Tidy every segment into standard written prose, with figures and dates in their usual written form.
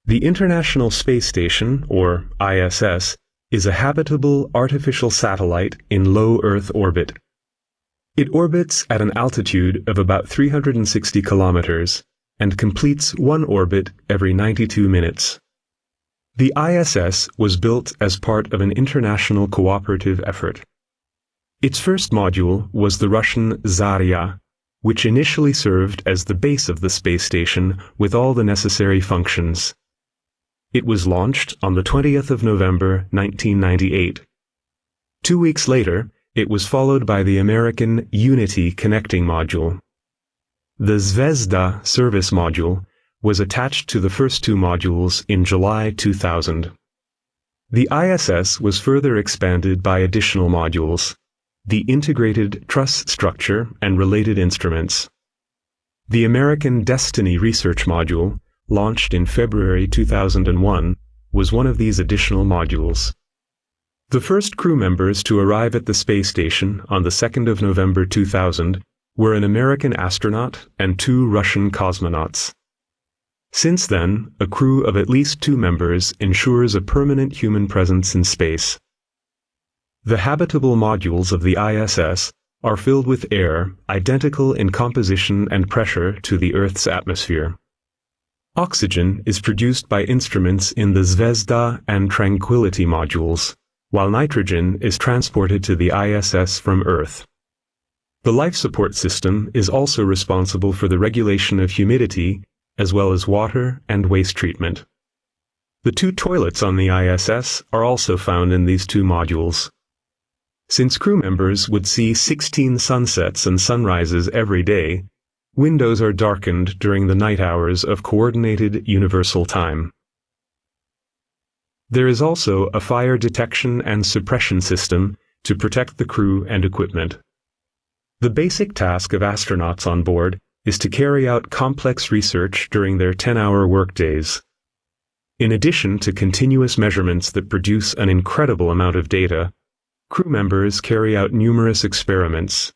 The International Space Station, or ISS, is a habitable artificial satellite in low Earth orbit. It orbits at an altitude of about 360 kilometers and completes one orbit every 92 minutes. The ISS was built as part of an international cooperative effort. Its first module was the Russian Zarya, which initially served as the base of the space station with all the necessary functions. It was launched on the 20th of November 1998. 2 weeks later, it was followed by the American Unity connecting module. The Zvezda service module was attached to the first two modules in July 2000. The ISS was further expanded by additional modules, the integrated truss structure and related instruments. The American Destiny research module, launched in February 2001, was one of these additional modules. The first crew members to arrive at the space station on the 2nd of November 2000 were an American astronaut and 2 Russian cosmonauts. Since then, a crew of at least 2 members ensures a permanent human presence in space. The habitable modules of the ISS are filled with air identical in composition and pressure to the Earth's atmosphere. Oxygen is produced by instruments in the Zvezda and Tranquility modules, while nitrogen is transported to the ISS from Earth. The life support system is also responsible for the regulation of humidity, as well as water and waste treatment. The 2 toilets on the ISS are also found in these 2 modules. Since crew members would see 16 sunsets and sunrises every day, windows are darkened during the night hours of coordinated universal time. There is also a fire detection and suppression system to protect the crew and equipment. The basic task of astronauts on board is to carry out complex research during their 10-hour workdays. In addition to continuous measurements that produce an incredible amount of data, crew members carry out numerous experiments.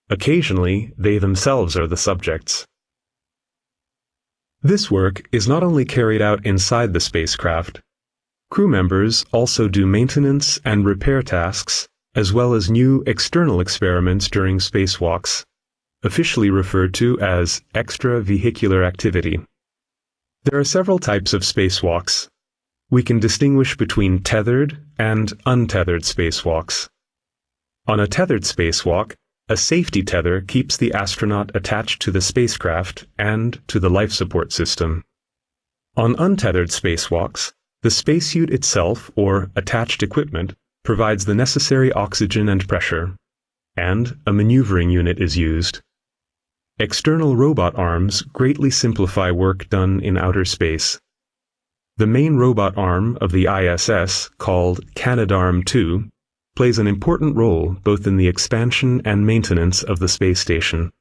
Occasionally, they themselves are the subjects. This work is not only carried out inside the spacecraft. Crew members also do maintenance and repair tasks, as well as new external experiments during spacewalks, officially referred to as extravehicular activity. There are several types of spacewalks. We can distinguish between tethered and untethered spacewalks. On a tethered spacewalk, a safety tether keeps the astronaut attached to the spacecraft and to the life support system. On untethered spacewalks, the spacesuit itself, or attached equipment, provides the necessary oxygen and pressure, and a maneuvering unit is used. External robot arms greatly simplify work done in outer space. The main robot arm of the ISS, called Canadarm2, plays an important role both in the expansion and maintenance of the space station.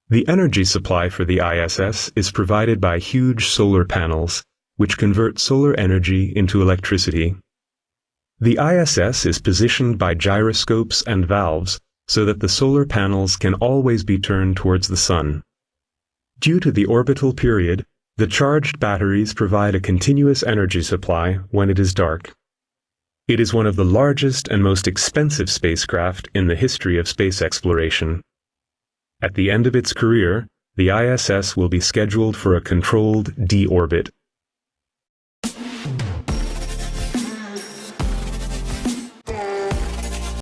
The energy supply for the ISS is provided by huge solar panels, which convert solar energy into electricity. The ISS is positioned by gyroscopes and valves so that the solar panels can always be turned towards the sun. Due to the orbital period, the charged batteries provide a continuous energy supply when it is dark. It is one of the largest and most expensive spacecraft in the history of space exploration. At the end of its career, the ISS will be scheduled for a controlled deorbit.